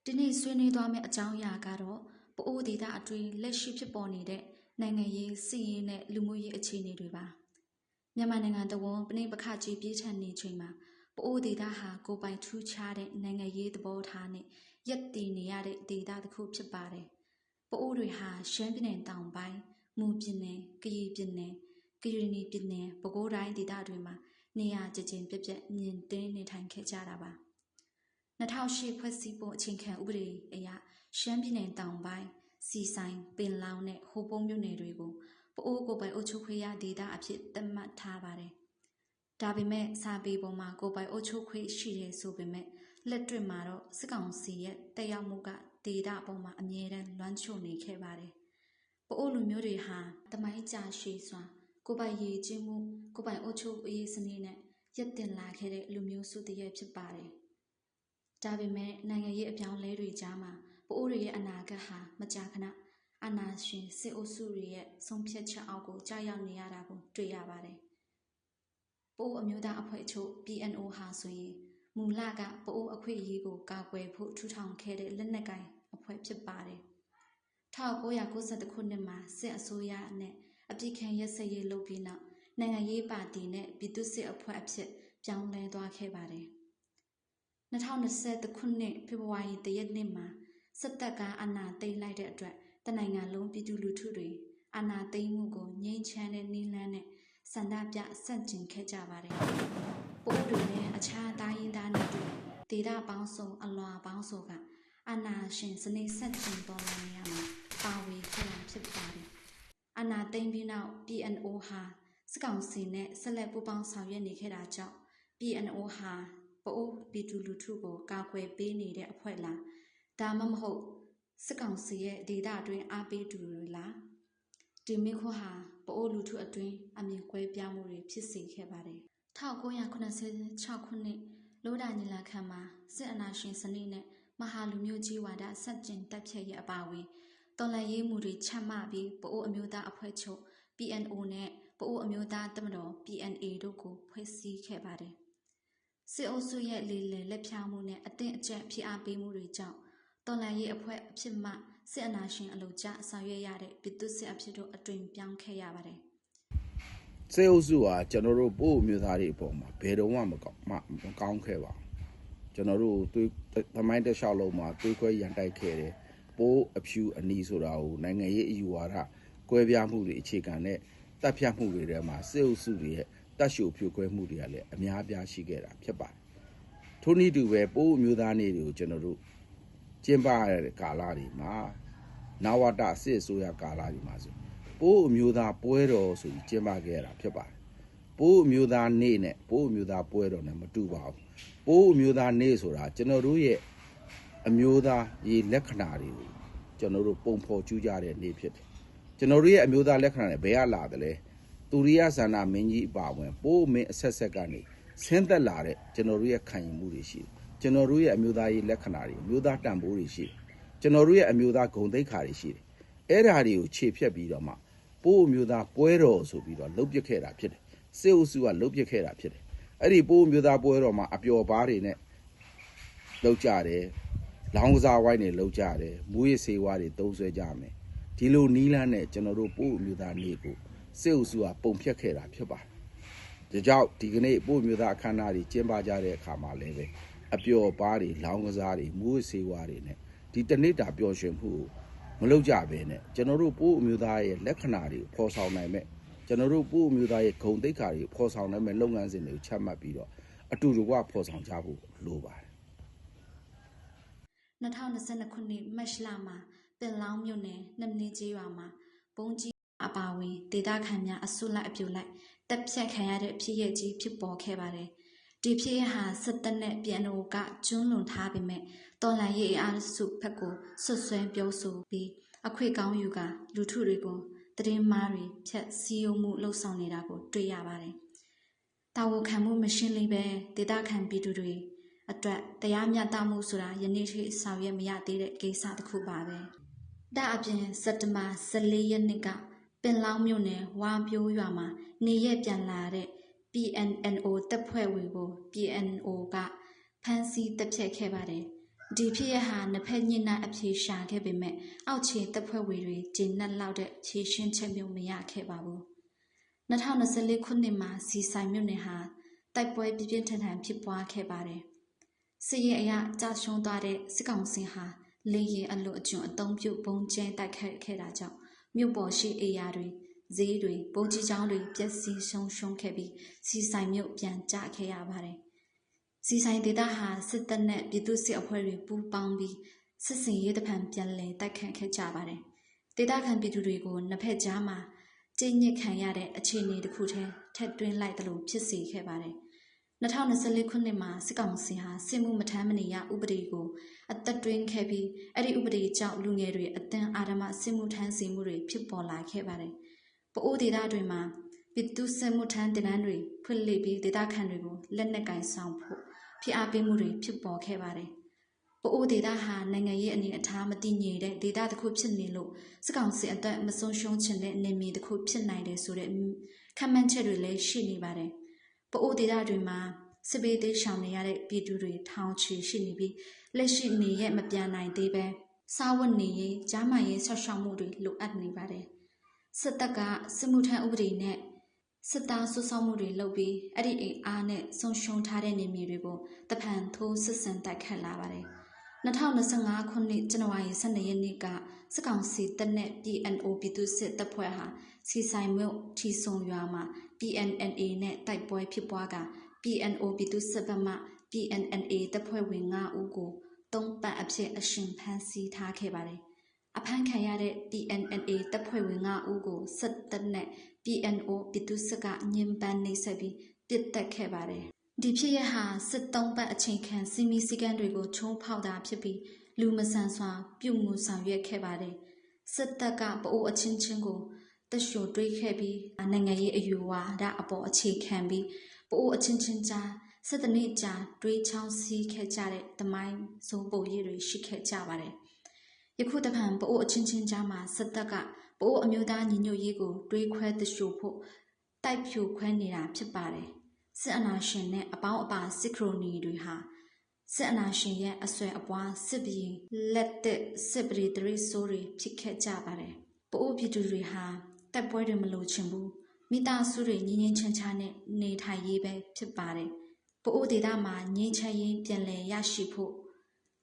ဒီနေ့ဆွေးနွေးသွားမယ့်အကြောင်းအရာကတော့ပအိုးဒေသအတွင်းလက်ရှိဖြစ်ပေါ်နေတဲ့နိုင်ငံရေးစီးရေးနဲ့လူမှုရေးအခြေအနေတွေပါမြန်မာနိုင်ငံတဝန်ပဋိပက္ခကြီးပြင်းထန်နေချိန်မှာပအိုးဒေသဟာကိုပိုင်ထူးခြားတဲ့နိုင်ငံရေးသဘောထားနဲ့ရက်တည်နေရတဲ့ဒေသတစ်ခုဖြစ်ပါတယ်ပအိုးတွေဟာရှမ်းပြည်နယ်တောင်ပိုင်းမူပြည်နယ်ကရင်ပြည်နယ်ကရင်ပြည်နယ်ပဲခူးတိုင်းဒေသတွေမှာနေရာကျကျပြက်ပြက်မြင့်တင်းနေထိုင်ခဲ့ကြတာပါ2008ဖွဲ့စည်းပုံအခြေခံဥပဒေအရရှမ်းပြည်နယ်တောင်ပိုင်းစီဆိုင်ပင်လောင်းနဲ့ဟိုပုံးမြို့နယ်တွေကိုပအိုးကိုပိုင်အုပ်ချုပ်ခွင့်ရဒေသအဖြစ်သတ်မှတ်ထားပါတယ်။ဒါပေမဲ့စာပေပေါ်မှာကိုပိုင်အုပ်ချုပ်ခွင့်ရှိတယ်ဆိုပေမဲ့လက်တွေ့မှာတော့စစ်ကောင်စီရဲ့တက်ရောက်မှုကဒေသအပေါ်မှာအမြဲတမ်းလွှမ်းခြုံနေခဲ့ပါတယ်။ပအိုးလူမျိုးတွေဟာတမိုင်းကြာရှည်စွာကိုပိုင်ရည်ကျင်းမှုကိုပိုင်အုပ်ချုပ်ရေးစနစ်နဲ့ရက်တင်လာခဲ့တဲ့လူမျိုးစုတည်းဖြစ်ပါတယ်။ဒါပေမဲ့နိုင်ငံရေးအပြောင်းလဲတွေကြားမှာပအိုးတွေရဲ့အနာဂတ်ဟာမကြာခဏအာဏာရှင်စစ်အုပ်စုတွေရဲ့ဆုံးဖြတ်ချက်အောက်ကိုကြာရောက်နေရတာကိုတွေ့ရပါတယ်။ပအိုးအမျိုးသားအဖွဲ့ချုပ် PNO ဟာဆိုရင်မူလကပအိုးအခွင့်အရေးကိုကာကွယ်ဖို့ထူထောင်ခဲ့တဲ့လက်နက်ကိုင်အဖွဲ့ဖြစ်ပါတယ်။1992ခုနှစ်မှာစစ်အစိုးရနဲ့အပြစ်ခံရက်စက်ရေးလုပ်ပြီးနောက်နိုင်ငံရေးပါတီနဲ့ပြည်သူ့စစ်အဖွဲ့အဖြစ်ပြောင်းလဲသွားခဲ့ပါတယ်။2020ခုနှစ်ဖေဖော်ဝါရီလရက်နေ့မှာစစ်တပ်ကအာဏာသိမ်းလိုက်တဲ့အတွက်တနိုင်ငံလုံးပြည်သူလူထုတွေအာဏာသိမ်းမှုကိုငြိမ်းချမ်းတဲ့နည်းလမ်းနဲ့ဆန္ဒပြဆန့်ကျင်ခဲ့ကြပါတယ်။ပိုးတွေနဲ့အခြားတိုင်းရင်းသားတွေဒေသပေါင်းစုံအလွာပေါင်းစုံကအာဏာရှင်စနစ်ဆန့်ကျင်တော်လှန်နေရမှာပါဝင်ခဲ့တာဖြစ်ပါတယ်။အာဏာသိမ်းပြီးနောက် PNO ဟာစစ်ကောင်စီနဲ့ဆက်လက်ပူးပေါင်းဆောင်ရွက်နေခဲ့တာကြောင့် PNO ဟာပအိုးပြည်သူလူထုကိုကာကွယ်ပေးနေတဲ့အဖွဲ့လားဒါမှမဟုတ်စစ်ကောင်စီရဲ့ဒေသအတွင်းအားပေးသူတွေလားဒီမိခွန်းဟာပအိုးလူထုအတွင်းအမြင်ကွဲပြားမှုတွေဖြစ်စေခဲ့ပါတယ်1986ခုနှစ်လောဒညီလာခံမှာစစ်အာဏာရှင်စနစ်နဲ့မဟာလူမျိုးကြီးဝါဒဆန့်ကျင်တပ်ဖြတ်ရဲ့အပါအဝင်တော်လှန်ရေးမှုတွေချမှတ်ပြီးပအိုးအမျိုးသားအဖွဲ့ချုပ် PNO နဲ့ပအိုးအမျိုးသားတပ်မတော် PNA တို့ကိုဖွဲ့စည်းခဲ့ပါတယ်စစ်အုပ်စုရဲ့လေလံလက်ဖြောင်းမှုနဲ့အသင့်အကျပ်ဖိအားပေးမှုတွေကြောင့်တော်လှန်ရေးအဖွဲ့အဖြစ်မှစစ်အာဏာရှင်အလို့ကျဆောင်ရွက်ရတဲ့ပြည်သူ့စစ်အဖြစ်တို့အတွင်ပြောင်းခဲ့ရပါတယ်။စစ်အုပ်စုဟာကျွန်တော်တို့ပို့မျိုးသားတွေအပေါ်မှာဘယ်တော့မှမကောင်းခဲ့ပါဘူး။ကျွန်တော်တို့သမိုင်းတစ်လျှောက်လုံးမှာတွေးခွဲရန်တိုက်ခဲ့တယ်။ပိုးအဖြူအနီဆိုတာကိုနိုင်ငံရေးအယူဝါဒကွဲပြားမှုတွေအခြေခံတဲ့တပ်ဖြတ်မှုတွေထဲမှာစစ်အုပ်စုတွေရဲ့တပ်ရှုပ်ဖြိုခွဲမှုတွေကလည်းအများအပြားရှိခဲ့တာဖြစ်ပါတယ်။ထို့နည်းတူပဲပိုးမျိုးသားတွေကိုကျွန်တော်တို့ကျင်းပရတဲ့ကာလတွေမှာနဝတစစ်အစိုးရကာလတွေမှာဆိုပိုးအမျိုးသားပွဲတော်ဆိုပြီးကျင်းပခဲ့ရတာဖြစ်ပါတယ်။ပိုးအမျိုးသားနေ့နဲ့ပိုးအမျိုးသားပွဲတော်နဲ့မတူပါဘူး။ပိုးအမျိုးသားနေ့ဆိုတာကျွန်တော်တို့ရဲ့အမျိုးသားရေလက္ခဏာတွေကိုကျွန်တော်တို့ပုံဖော်ကျူးကြတဲ့နေ့ဖြစ်တယ်။ကျွန်တော်တို့ရဲ့အမျိုးသားလက္ခဏာတွေဘယ်ကလာတယ်လဲ။သူရိယဇာနာမင်းကြီးအပါဝင်ပိုးမင်းအဆက်ဆက်ကနေဆင်းသက်လာတဲ့ကျွန်တော်တို့ရဲ့ခံယူမှုတွေရှိတယ်။ကျွန်တော်တို့ရဲ့အမျိုးသားရေးလက္ခဏာတွေအမျိုးသားတန်ဖိုးတွေရှိတယ်။ကျွန်တော်တို့ရဲ့အမျိုးသားဂုဏ်သိက္ခာတွေရှိတယ်။အဲ့ဓာတွေကိုခြေဖြတ်ပြီးတော့မှပိုးအမျိုးသားပွဲတော်ဆိုပြီးတော့လှုပ်ပစ်ခဲ့တာဖြစ်တယ်။စစ်အုပ်စုကလှုပ်ပစ်ခဲ့တာဖြစ်တယ်။အဲ့ဒီပိုးအမျိုးသားပွဲတော်မှာအပျော်ပါးတွေနဲ့လှုပ်ကြတယ်။လောင်းကစားဝိုင်းတွေလှုပ်ကြတယ်။မူရစ်ဆေးဝါးတွေသုံးဆွဲကြမယ်။ဒီလိုနီးလန်းနဲ့ကျွန်တော်တို့ပိုးအမျိုးသားနေ့ကိုစစ်အုပ်စုကပုံဖြတ်ခဲ့တာဖြစ်ပါတယ်။ဒါကြောင့်ဒီကနေ့ပို့မျိုးသားအခမ်းအနားတွေကျင်းပကြတဲ့အခါမှာလည်းပဲအပျော်ပါးတွေလောင်းကစားတွေမူးဆေးဝါးတွေနဲ့ဒီတနစ်တာပျော်ရွှင်မှုကိုမလုပ်ကြဘဲနဲ့ကျွန်တော်တို့ပို့မျိုးသားရဲ့လက္ခဏာတွေကိုဖော်ဆောင်နိုင်မဲ့ကျွန်တော်တို့ပို့မျိုးသားရဲ့ဂုဏ်သိက္ခာတွေကိုဖော်ဆောင်နိုင်မဲ့လုပ်ငန်းစဉ်တွေကိုချမှတ်ပြီးတော့အတူတကွဖော်ဆောင်ကြဖို့လိုပါတယ်2022ခုနှစ်မတ်လမှာပင်လောင်းမြို့နယ်နှမင်းကြီးရွာမှာဘုံကြီးအပါဝင်ဒေသခံများအစုလိုက်အပြုလိုက်တပ်ဖြတ်ခံရတဲ့ဖြစ်ရပ်ကြီးဖြစ်ပေါ်ခဲ့ပါတယ်။ဒီဖြစ်ရပ်ဟာစစ်တပ်နဲ့PNOကကျွန်းလွန်ထားပေမဲ့တော်လှန်ရေးအားစုဘက်ကိုဆွဆွဲပြောဆိုပြီးအခွင့်ကောင်းယူကလူထုတွေကိုတရင်မားတွေဖြတ်စည်းရုံးမှုလှုပ်ဆောင်နေတာကိုတွေ့ရပါတယ်။တာဝန်ခံမှုမရှိလိမ့်ပဲဒေသခံပြည်သူတွေအတွက်တရားမျှတမှုဆိုတာယနေ့ထိဆောင်ရွက်မရသေးတဲ့ကိစ္စတစ်ခုပါပဲ။ဒါအပြင်စက်တဘာ14ရက်နေ့ကပင်လောင်းမြို့နယ်ဝါပြိုးရွာမှာနေရက်ပြန်လာတဲ့ PNNO တပ်ဖွဲ့ဝင်ကို PNO ကဖမ်းဆီးတပ်ဖြတ်ခဲ့ပါတယ်။ ဒီဖြစ်ရဟာနှစ်ဖက်ညှိနှိုင်းအဖြေရှာခဲ့ပေမဲ့အောက်ခြေတပ်ဖွဲ့ဝင်တွေဂျင်းနှက်လောက်တဲ့ဖြေရှင်းချက်မျိုးမရခဲ့ပါဘူး2024ခုနှစ်မှာစီဆိုင်မြို့နယ်ဟာတိုက်ပွဲပြင်းပြင်းထန်ထန်ဖြစ်ပွားခဲ့ပါတယ်စစ်ရေးအရကြာရှုံးသွားတဲ့စစ်ကောင်စီဟာလေရင်အလွန်အကျွံအုံပြုတ်ပုံကျဲတိုက်ခိုက်ခဲ့တာကြောင့်မြို့ပေါ်ရှိအေယာတွေဈေးတွေပုံကြီးချောင်းတွေပျက်စီးရှုံးခဲ့ပြီးစီဆိုင်မြို့ပြန်ကျခဲ့ရပါတယ်စီဆိုင်ဒေသဟာစစ်တပ်နဲ့ပြည်သူ့စစ်အဖွဲ့တွေပူးပေါင်းပြီးစစ်စင်ရေးတဖန်ပြန်လည်တိုက်ခတ်ခဲ့ကြပါတယ်ဒေသခံပြည်သူတွေကိုနှစ်ဖက်ကြားမှာကျင့်ညစ်ခံရတဲ့အခြေအနေတစ်ခုထက်တွင်းလိုက်တယ်လို့ဖြစ်စေခဲ့ပါတယ်2024ခုနှစ်မှာစစ်ကောင်စီဟာစစ်မှုမထမ်းမနေရဥပဒေကိုအသက်တွင်းခဲ့ပြီးအဲ့ဒီဥပဒေကြောင့်လူငယ်တွေအသံအာဓမ္မစစ်မှုထမ်းစီမှုတွေဖြစ်ပေါ်လာခဲ့ပါတယ်ပအိုးဒေသတွေမှာပြည်သူ့စစ်မှုထမ်းတင်နန်းတွေဖွင့်လှစ်ပြီးဒေသခံတွေကိုလက်နက်ကင်ဆောင်ဖို့ဖိအားပေးမှုတွေဖြစ်ပေါ်ခဲ့ပါတယ်ပအိုးဒေသဟာနိုင်ငံရေးအနေအထားမတည်ငြိမ်တဲ့ဒေသတစ်ခုဖြစ်နေလို့စစ်ကောင်စီအသက်မဆုံးရှုံးချင်တဲ့နေမြေတစ်ခုဖြစ်နိုင်တယ်ဆိုတဲ့ခံမှန်းချက်တွေလည်းရှိနေပါတယ်ပအိုးဒေသတွေမှာစစ်ဘေးတိမ်းရှောင်နေရတဲ့ပြည်သူတွေထောင်ချီရှိနေပြီးလက်ရှိနေရမပြန်နိုင်သေးပဲစားဝတ်နေရေးကြားမှရေးဆောက်ရှောက်မှုတွေလိုအပ်နေပါတယ်စစ်တပ်ကစစ်မှုထမ်းဥပဒေနဲ့စစ်သားစုဆောင်းမှုတွေလုပ်ပြီးအဲ့ဒီအိမ်အားနဲ့ဆုံးရှုံးထားတဲ့နေမြေတွေကိုတဖန်ထိုးစစ်ဆင်တိုက်ခတ်လာပါတယ်2025ခုနှစ်ဇန်နဝါရီ12ရက်နေ့ကစစ်ကောင်စီတပ်နဲ့ PNO ပြည်သူ့စစ်တပ်ဖွဲ့ဟာစီဆိုင်မြို့ထီဆုံရွာမှာ PNNA နဲ့တိုက်ပွဲဖြစ်ပွားက PNO ပြည်သူ့စစ်ဘက်မှ PNNA တပ်ဖွဲ့ဝင်9ဦးကို3ပတ်အဖြစ်အရှင်ဖမ်းဆီးထားခဲ့ပါတယ်အဖမ်းခံရတဲ့ PNNA တပ်ဖွဲ့ဝင်9ဦးကိုစစ်တပ်နဲ့ PNO ပြည်သူ့စစ်ကညှဉ်းပန်းနှိပ်စက်ပြီးပစ်တက်ခဲ့ပါတယ်ဒီဖြစ်ရဟာစစ်3ပတ်အချိန်ခံစီမီစီကန်းတွေကိုချုံးဖောက်တာဖြစ်ပြီးလူမဆန်စွာပြုတ်မှုဆောင်ရွက်ခဲ့ပါတယ်စစ်တပ်ကပအိုးအချင်းချင်းကိုတရှိုတွေးခဲ့ပြီးနိုင်ငံရေးအယူဝါဒအပေါ်အခြေခံပြီးပအိုးအချင်းချင်းကြားစစ်တနည်းကြားတွေးချောင်းစီးခဲ့ကြတဲ့တမိုင်းစိုးပုံရည်တွေရှိခဲ့ကြပါတယ်ယခုတဖန်ပအိုးအချင်းချင်းကြားမှာစစ်တပ်ကပအိုးအမျိုးသားညီညွတ်ရေးကိုတွေးခွဲတရှိုဖို့တိုက်ဖြိုခွဲနေတာဖြစ်ပါတယ်စစ်အာဏာရှင်နဲ့အပေါင်းအပါစစ်ခရိုနီတွေဟာစစ်အာဏာရှင်ရဲ့အဆွဲအပွားစစ်ဘီလက်သက်စစ်ပရိသရိဆိုးတွေဖြစ်ခဲ့ကြပါတယ်ပအိုးပြည်သူတွေဟာတိုက်ပွဲတွေမလိုချင်ဘူးမိသားစုတွေငြင်းငြင်းချမ်းချမ်းနဲ့နေထိုင်ရေးပဲဖြစ်ပါတယ်ပအိုးဒေသမှာငြင်းချမ်းရေးပြန်လည်ရရှိဖို့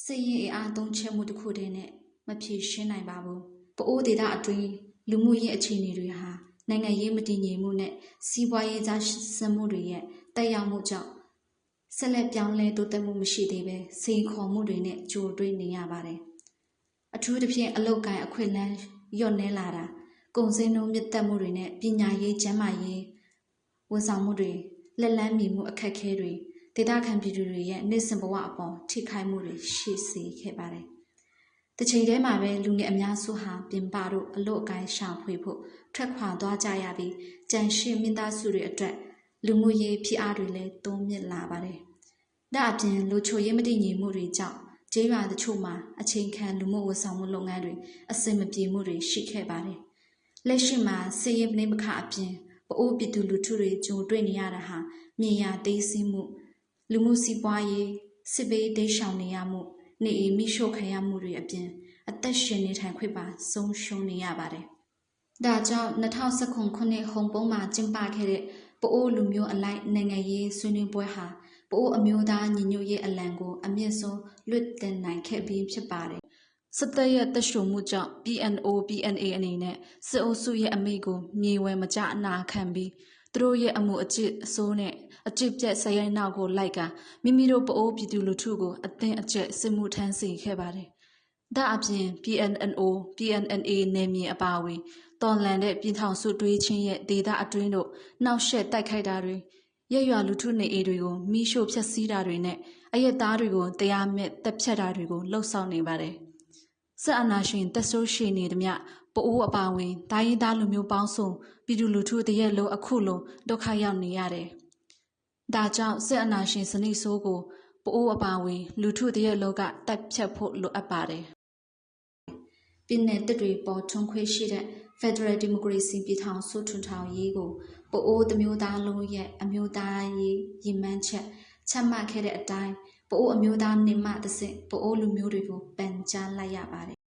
စစ်ရေးအားသုံးချက်မှုတစ်ခုတည်းနဲ့မဖြေရှင်းနိုင်ပါဘူးပအိုးဒေသအတွင်းလူမှုရေးအခြေအနေတွေဟာနိုင်ငံရေးမတည်ငြိမ်မှုနဲ့စီးပွားရေးကြားစမှုတွေရဲ့တက်ရောက်မှုကြောင့်ဆက်လက်ပြောင်းလဲတိုးတက်မှုမရှိသေးပဲစိန်ခေါ်မှုတွေနဲ့ကြိုတွေးနေရပါတယ်အထူးသဖြင့်အလုတ်ကိုင်းအခွင့်အလမ်းလျော့နှဲလာတာကုန်စည်နှုန်းမြင့်တက်မှုတွေနဲ့ပညာရေးကျန်းမာရေးဝန်ဆောင်မှုတွေလက်လန်းမီမှုအခက်အခဲတွေဒေသခံပြည်သူတွေရဲ့နေ့စဉ်ဘဝအပေါ်ထိခိုက်မှုတွေရှိစေခဲ့ပါတယ်။တစ်ချိန်တည်းမှာပဲလူငယ်အများစုဟာပြင်ပတို့အလို့အကိုင်းရှာဖွေဖို့ထွက်ခွာသွားကြရပြီးကြံရှိမိသားစုတွေအတွက်လူမှုရေးဖိအားတွေလည်းတိုးမြင့်လာပါတယ်။ဒါအပြင်လူချိုရေးမတည်ငြိမ်မှုတွေကြောင့်ကျေးရွာတချို့မှာအချိန်ခံလူမှုဝန်ဆောင်မှုလုပ်ငန်းတွေအဆင်မပြေမှုတွေရှိခဲ့ပါတယ်။လက်ရှိမှာစစ်ရေးပဋိပက္ခအပြင်ပအိုးပြည်သူလူထုတွေကြုံတွေ့နေရတာဟာမြေယာသိမ်းဆည်းမှုလူမှုစီးပွားရေးစစ်ဘေးတိမ်းရှောင်နေရမှုနေအိမ်မိရှို့ခံရမှုတွေအပြင်အသက်ရှင်နေထိုင်ခွင့်ပါဆုံးရှုံးနေရပါတယ်။ဒါကြောင့်2019ခုနှစ်ဟုံပုံးမှာကျင်းပခဲ့တဲ့ပအိုးလူမျိုးအလိုက်နိုင်ငံရေးဆွေးနွေးပွဲဟာပအိုးအမျိုးသားညီညွတ်ရေးအလံကိုအမြင့်ဆုံးလွတ်တင်နိုင်ခဲ့ပြီးဖြစ်ပါတယ်။စစ်တပ်ရဲ့တပ်ရှုံမှုကြောင့် PNO PNA အနေနဲ့စစ်အုပ်စုရဲ့အမိန့်ကိုမြေဝယ်မကျအနာခံပြီးသူတို့ရဲ့အမှုအကျစ်အစိုးနဲ့အကျစ်ပြက်ဆရိုင်းနောက်ကိုလိုက်ကမိမိတို့ပအိုးပြည်သူလူထုကိုအသင်းအကျက်စစ်မှုထမ်းစီခဲ့ပါတယ်။ဒါအပြင် PNNO PNNA နယ်မြေအပါအဝင်တော်လန်တဲ့ပြည်ထောင်စုတွေးချင်းရဲ့ဒေသအတွင်းတို့နောက်ရှက်တိုက်ခိုက်တာတွေရက်ရွာလူထုနေအိမ်တွေကိုမိရှို့ဖျက်ဆီးတာတွေနဲ့အရက်သားတွေကိုတရားမဲ့တပ်ဖြတ်တာတွေကိုလှုပ်ဆောင်နေပါတယ်။စစ်အာဏာရှင်တပ်ဆိုးရှိနေသမျှပအိုးအပါအဝင်တိုင်းရင်းသားလူမျိုးပေါင်းစုံပြည်သူလူထုတရက်လုံးအခုလုံးဒုက္ခရောက်နေရတယ်။ဒါကြောင့်စစ်အာဏာရှင်စနစ်ဆိုးကိုပအိုးအပါအဝင်လူထုတရက်လုံးကတပ်ဖြတ်ဖို့လိုအပ်ပါတယ်။ပြည်နယ်တပ်တွေပေါ်ထွန်းခွေးရှိတဲ့ Federal Democracy ပြည်ထောင်စုထွန်းထောင်ရေးကိုပအိုးတမျိုးသားလုံးရဲ့အမျိုးသားရေးရည်မှန်းချက်ချမှတ်ခဲ့တဲ့အတိုင်းပ ပိုးအမျိုးသားနေမှတစ်စစ်ပိုးလူမျိုးတွေကိုပန်ကြားလိုက်ရပါတယ်